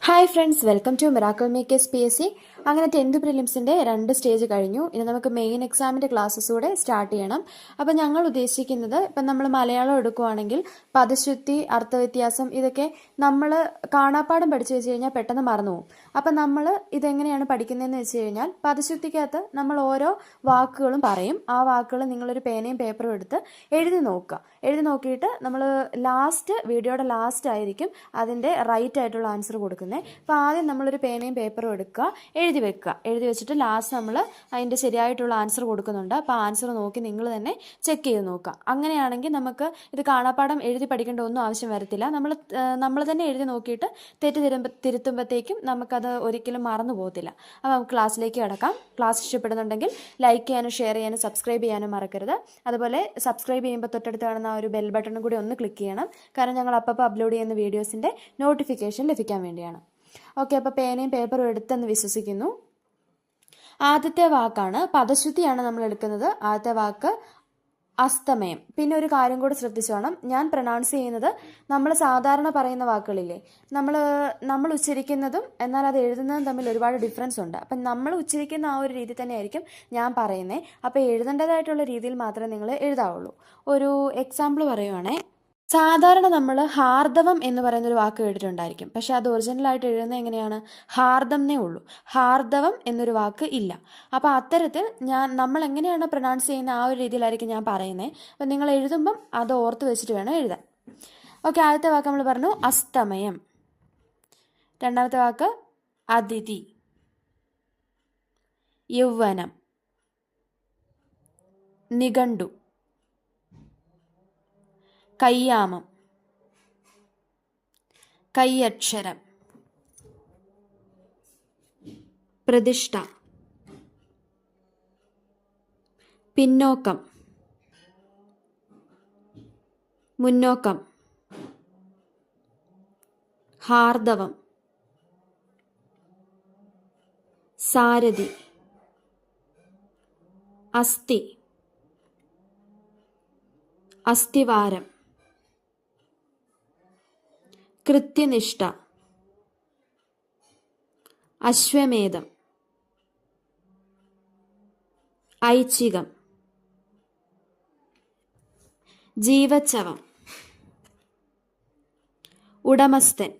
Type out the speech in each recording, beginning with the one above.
Hi friends, welcome to miracle makers PSC. അങ്ങനെ 10th പ്രിലിംസിൻ്റെ 2 stage കഴിഞ്ഞു. ഇനി നമുക്ക് മെയിൻ എക്സാമിൻ്റെ ക്ലാസ്സസ് കൂടെ സ്റ്റാർട്ട് ചെയ്യണം. അപ്പം ഞങ്ങൾ ഉദ്ദേശിക്കുന്നത്, ഇപ്പം നമ്മൾ മലയാളം എടുക്കുവാണെങ്കിൽ പദശുദ്ധി, അർത്ഥവ്യത്യാസം ഇതൊക്കെ നമ്മൾ കാണാപ്പാഠം പഠിച്ചു വെച്ച് കഴിഞ്ഞാൽ പെട്ടെന്ന് മറന്നു പോകും. അപ്പം നമ്മൾ ഇതെങ്ങനെയാണ് പഠിക്കുന്നതെന്ന് വെച്ച് കഴിഞ്ഞാൽ, പദശുദ്ധിക്കകത്ത് നമ്മൾ ഓരോ വാക്കുകളും പറയും. ആ വാക്കുകൾ നിങ്ങളൊരു പേനയും പേപ്പറും എടുത്ത് എഴുതി നോക്കുക. എഴുതി നോക്കിയിട്ട് നമ്മൾ വീഡിയോയുടെ ലാസ്റ്റ് ആയിരിക്കും അതിൻ്റെ റൈറ്റ് ആയിട്ടുള്ള ആൻസർ കൊടുക്കുന്നത്. അപ്പോൾ ആദ്യം നമ്മളൊരു പേനയും പേപ്പറും എടുക്കുക, എഴുതി വെക്കുക. എഴുതി വെച്ചിട്ട് ലാസ്റ്റ് നമ്മൾ അതിൻ്റെ ശരിയായിട്ടുള്ള ആൻസർ കൊടുക്കുന്നുണ്ട്. അപ്പോൾ ആൻസർ നോക്കി നിങ്ങൾ തന്നെ ചെക്ക് ചെയ്ത് നോക്കുക. അങ്ങനെയാണെങ്കിൽ നമുക്ക് ഇത് കാണാപ്പാഠം എഴുതി പഠിക്കേണ്ട ഒന്നും ആവശ്യം വരത്തില്ല. നമ്മൾ തന്നെ എഴുതി നോക്കിയിട്ട് തിരുത്തുമ്പോഴത്തേക്കും നമുക്കത് ഒരിക്കലും മറന്നു പോകത്തില്ല. അപ്പോൾ നമുക്ക് ക്ലാസ്സിലേക്ക് കിടക്കാം. ക്ലാസ് ഇഷ്ടപ്പെടുന്നുണ്ടെങ്കിൽ ലൈക്ക് ചെയ്യാനും ഷെയർ ചെയ്യാനും സബ്സ്ക്രൈബ് ചെയ്യാനും മറക്കരുത്. അതുപോലെ സബ്സ്ക്രൈബ് ചെയ്യുമ്പോൾ തൊട്ടടുത്ത് കാണുന്ന ആ ഒരു ബെൽ ബട്ടണും കൂടി ഒന്ന് ക്ലിക്ക് ചെയ്യണം. കാരണം ഞങ്ങൾ അപ്പോൾ അപ്ലോഡ് ചെയ്യുന്ന വീഡിയോസിൻ്റെ നോട്ടിഫിക്കേഷൻ ലഭിക്കാൻ വേണ്ടിയാണ്. ഓക്കെ, അപ്പോൾ പേനയും പേപ്പറും എടുത്തെന്ന് വിശ്വസിക്കുന്നു. ആദ്യത്തെ വാക്കാണ്, പദശുദ്ധിയാണ് നമ്മൾ എടുക്കുന്നത്. ആദ്യത്തെ വാക്ക് അസ്തമയം. പിന്നെ ഒരു കാര്യം കൂടി ശ്രദ്ധിച്ചു വേണം, ഞാൻ പ്രൊനൗൺസ് ചെയ്യുന്നത് നമ്മൾ സാധാരണ പറയുന്ന വാക്കുകളില്ലേ, നമ്മൾ ഉച്ചരിക്കുന്നതും എന്നാൽ അത് എഴുതുന്നതും തമ്മിൽ ഒരുപാട് ഡിഫറൻസ് ഉണ്ട്. അപ്പം നമ്മൾ ഉച്ചരിക്കുന്ന ആ ഒരു രീതി തന്നെയായിരിക്കും ഞാൻ പറയുന്നത്. അപ്പോൾ എഴുതേണ്ടതായിട്ടുള്ള രീതിയിൽ മാത്രമേ നിങ്ങൾ എഴുതാവുള്ളൂ. ഒരു എക്സാമ്പിൾ പറയുവാണേ, സാധാരണ നമ്മൾ ഹാർദവം എന്ന് പറയുന്നൊരു വാക്ക് കേട്ടിട്ടുണ്ടായിരിക്കും. പക്ഷെ അത് ഒറിജിനലായിട്ട് എഴുതുന്നത് എങ്ങനെയാണ്? ഹാർദംന്നേ ഉള്ളൂ. ഹാർദവം എന്നൊരു വാക്ക് ഇല്ല. അപ്പോൾ അത്തരത്തിൽ നമ്മൾ എങ്ങനെയാണ് പ്രൊനൗൺസ് ചെയ്യുന്ന ആ ഒരു രീതിയിലായിരിക്കും ഞാൻ പറയുന്നത്. അപ്പം നിങ്ങൾ എഴുതുമ്പം അത് ഓർത്ത് വെച്ചിട്ട് വേണം എഴുതാൻ. ഓക്കെ, ആദ്യത്തെ വാക്ക് നമ്മൾ പറഞ്ഞു അസ്തമയം. രണ്ടാമത്തെ വാക്ക് അതിഥി, യൗവനം, നിഘണ്ടു, കയ്യാമം, കൈയക്ഷരം, പ്രതിഷ്ഠ, പിന്നോക്കം, മുന്നോക്കം, ഹാർദവം, സാരഥി, അസ്ഥി, അസ്ഥിവാരം, കൃത്യനിഷ്ഠ, അശ്വമേധം, ഐച്ഛികം, ജീവച്ഛവം, ഉടമസ്ഥൻ,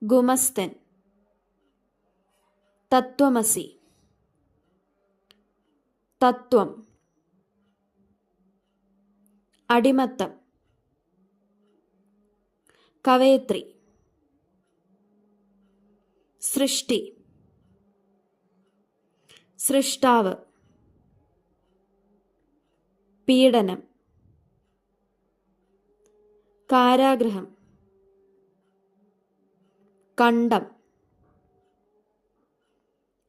ഗുമസ്തൻ, തത്വമസി, തത്വം, അടിമത്തം, കവയത്രി, സൃഷ്ടി, സൃഷ്ടാവ്, പീഡനം, കാരാഗൃഹം, കണ്ടം,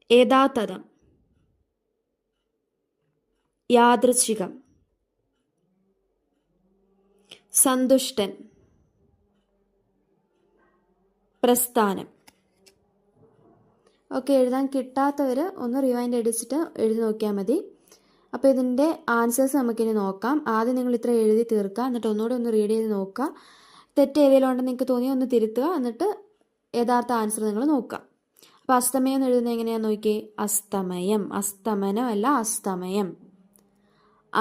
യഥാതഥം, യാദൃച്ഛികം, സന്തുഷ്ടൻ, പ്രസ്ഥാനം. ഓക്കെ, എഴുതാൻ കിട്ടാത്തവർ ഒന്ന് റിവൈൻഡ് അടിച്ചിട്ട് എഴുതി നോക്കിയാൽ മതി. അപ്പോൾ ഇതിൻ്റെ ആൻസേഴ്സ് നമുക്കിനി നോക്കാം. ആദ്യം നിങ്ങൾ ഇത്ര എഴുതി തീർക്കുക, എന്നിട്ട് ഒന്നുകൂടെ ഒന്ന് റീഡ് ചെയ്ത് നോക്കുക. തെറ്റ് ഏതെങ്കിലും ഉണ്ടെന്ന് നിങ്ങൾക്ക് തോന്നിയാൽ ഒന്ന് തിരുത്തുക, എന്നിട്ട് യഥാർത്ഥ ആൻസർ നിങ്ങൾ നോക്കുക. അപ്പോൾ അസ്തമയം എന്ന് എഴുതുന്നത് എങ്ങനെയാണെന്ന് നോക്കിയേ. അസ്തമയം, അസ്തമനം അല്ല, അസ്തമയം.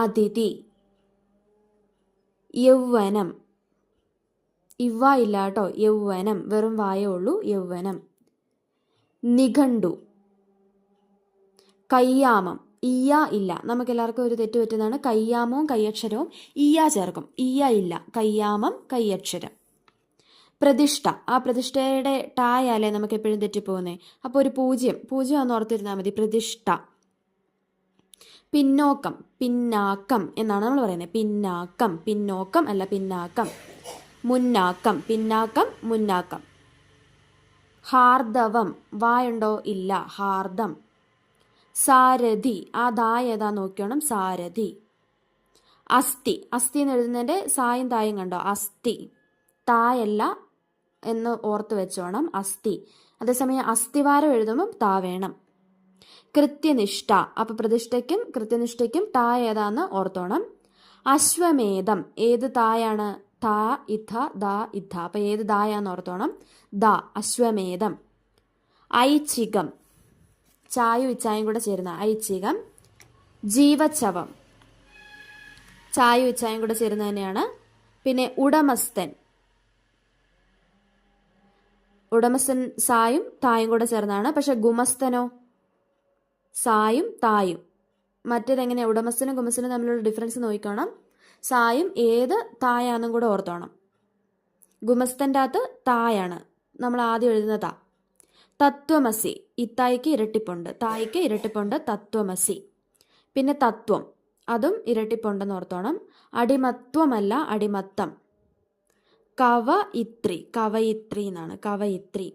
അതിഥി, യൗവനം, ഇവ ഇല്ല കേട്ടോ, യൗവനം, വെറും വായേ ഉള്ളൂ, യൗവനം. നിഘണ്ടു, കയ്യാമം, ഇയ ഇല്ല. നമുക്ക് എല്ലാവർക്കും ഒരു തെറ്റ് പറ്റുന്നതാണ്. കയ്യാമവും കയ്യക്ഷരവും ഇയ ചേർക്കും, ഇയ ഇല്ല. കയ്യാമം, കയ്യക്ഷരം. പ്രതിഷ്ഠ, ആ പ്രതിഷ്ഠയുടെ ടായാലേ നമുക്ക് എപ്പോഴും തെറ്റിപ്പോകുന്നേ. അപ്പോൾ ഒരു പൂജ്യം ഒന്ന് ഓർത്തിരുന്നാൽ മതി. പ്രതിഷ്ഠ. പിന്നോക്കം, പിന്നാക്കം എന്നാണ് നമ്മൾ പറയുന്നത്. പിന്നാക്കം, പിന്നോക്കം അല്ല, പിന്നാക്കം. മുന്നാക്കം, പിന്നാക്കം, മുന്നാക്കം. ഹാർദവം, വായുണ്ടോ? ഇല്ല, ഹാർദം. സാരഥി, ആ ദായ ഏതാ നോക്കണം, സാരഥി. അസ്ഥി, അസ്ഥി എന്ന് എഴുതുന്നതിൻ്റെ സായും തായും കണ്ടോ, അസ്ഥി. തായല്ല എന്ന് ഓർത്ത് വെച്ചോണം, അസ്ഥി. അതേസമയം അസ്ഥിവാരം എഴുതുമ്പം താ വേണം. കൃത്യനിഷ്ഠ, അപ്പോൾ പ്രതിഷ്ഠയ്ക്കും കൃത്യനിഷ്ഠയ്ക്കും താ ഏതാന്ന് ഓർത്തോണം. അശ്വമേധം, ഏത് തായാണ്? ത ഇഥ ദ ഇഥ. അപ്പം ഏത് ദായാന്ന് ഓർത്തോണം. ദ അശ്വമേധം. ഐച്ഛികം ചായും ഇച്ചായും കൂടെ ചേരുന്ന ഐച്ഛികം. ജീവച്ഛവം ചായും ഇച്ചായും കൂടെ ചേരുന്ന തന്നെയാണ്. പിന്നെ ഉടമസ്ഥൻ, ഉടമസ്ഥൻ സായും തായും കൂടെ ചേർന്നാണ്. പക്ഷെ ഗുമസ്തനോ സായും തായും. മറ്റേതെങ്ങനെയാണ്? ഉടമസ്ഥനും ഗുമസ്തനും തമ്മിലുള്ള ഡിഫറൻസ് നോക്കിക്കോണം. സായും ഏത് തായാന്നും കൂടെ ഓർത്തോണം. ഗുമസ്തൻ്റെ അകത്ത് തായാണ് നമ്മൾ ആദ്യം എഴുതുന്ന താ. തത്വമസി ഇത്തായിക്ക് ഇരട്ടിപ്പുണ്ട്, തായിക്ക് ഇരട്ടിപ്പുണ്ട്. തത്വമസി. പിന്നെ തത്വം, അതും ഇരട്ടിപ്പുണ്ടെന്ന് ഓർത്തോണം. അടിമത്വമല്ല അടിമത്തം. കവയിത്രി, കവയിത്രി എന്നാണ്, കവയിത്രി.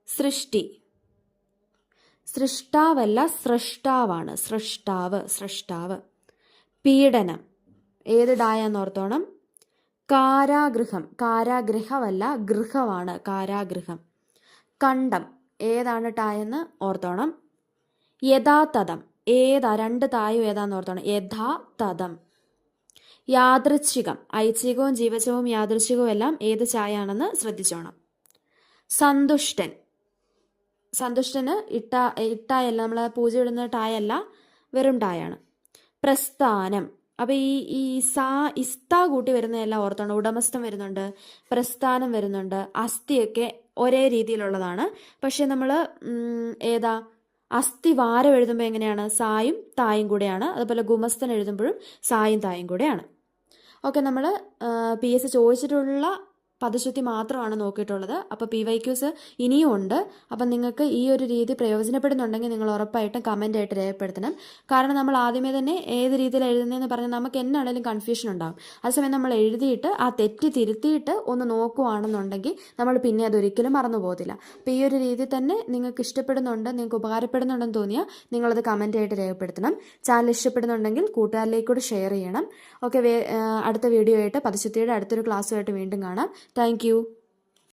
സൃഷ്ടി, സൃഷ്ടാവല്ല സൃഷ്ടാവാണ്, സൃഷ്ടാവ്, സൃഷ്ടാവ്. പീഡനം ഏത് ഡായാന്ന് ഓർത്തോണം. കാരാഗൃഹം, കാരാഗൃഹമല്ല ഗൃഹമാണ്, കാരാഗൃഹം. കണ്ടം ഏതാണ് ടായെന്ന് ഓർത്തോണം. യഥാതഥം ഏതാ, രണ്ട് തായും ഏതാന്ന് ഓർത്തോണം. യഥാതഥം. യാദൃച്ഛികം ഐച്ഛികവും ജീവച്ഛവും യാദൃച്ഛികവും എല്ലാം ഏത് ചായാണെന്ന് ശ്രദ്ധിച്ചോണം. സന്തുഷ്ടൻ, സന്തുഷ്ടന് ഇട്ടായല്ല, നമ്മൾ പൂജ ഇടുന്ന ടായല്ല, വെറും ടായാണ്. പ്രസ്ഥാനം, അപ്പം ഈ ഇസ്താ കൂട്ടി വരുന്നതെല്ലാം ഓർത്തോണം. ഉടമസ്ഥം വരുന്നുണ്ട്, പ്രസ്ഥാനം വരുന്നുണ്ട്. അസ്ഥിയൊക്കെ ഒരേ രീതിയിലുള്ളതാണ്. പക്ഷെ നമ്മൾ ഏതാ അസ്ഥി വാരം എഴുതുമ്പോൾ എങ്ങനെയാണ്? സായും തായും കൂടെയാണ്. അതുപോലെ ഗുമസ്തൻ എഴുതുമ്പോഴും സായും തായും കൂടെയാണ്. ഓക്കെ, നമ്മൾ PSC ചോദിച്ചിട്ടുള്ള പദശുദ്ധി മാത്രമാണ് നോക്കിയിട്ടുള്ളത്. അപ്പോൾ PYQs ഇനിയും ഉണ്ട്. അപ്പം നിങ്ങൾക്ക് ഈ ഒരു രീതി പ്രയോജനപ്പെടുന്നുണ്ടെങ്കിൽ നിങ്ങൾ ഉറപ്പായിട്ടും കമൻ്റ് ആയിട്ട് രേഖപ്പെടുത്തണം. കാരണം നമ്മൾ ആദ്യമേ തന്നെ ഏത് രീതിയിൽ എഴുതുന്നതെന്ന് പറഞ്ഞാൽ നമുക്ക് എന്നാണെങ്കിലും കൺഫ്യൂഷൻ ഉണ്ടാകും. അതേസമയം നമ്മൾ എഴുതിയിട്ട് ആ തെറ്റ് തിരുത്തിയിട്ട് ഒന്ന് നോക്കുവാണെന്നുണ്ടെങ്കിൽ നമ്മൾ പിന്നെ അതൊരിക്കലും മറന്നു പോകത്തില്ല. അപ്പോൾ ഈ ഒരു രീതി തന്നെ നിങ്ങൾക്ക് ഇഷ്ടപ്പെടുന്നുണ്ട്, നിങ്ങൾക്ക് ഉപകാരപ്പെടുന്നുണ്ടെന്ന് തോന്നിയാൽ നിങ്ങളത് കമൻ്റ് ആയിട്ട് രേഖപ്പെടുത്തണം. ചാനൽ ഇഷ്ടപ്പെടുന്നുണ്ടെങ്കിൽ കൂട്ടുകാരിലേക്ക് കൂടി ഷെയർ ചെയ്യണം. ഓക്കെ, അടുത്ത വീഡിയോ ആയിട്ട് പദശുദ്ധിയുടെ അടുത്തൊരു ക്ലാസ്സുമായിട്ട് വീണ്ടും കാണാം. Thank you.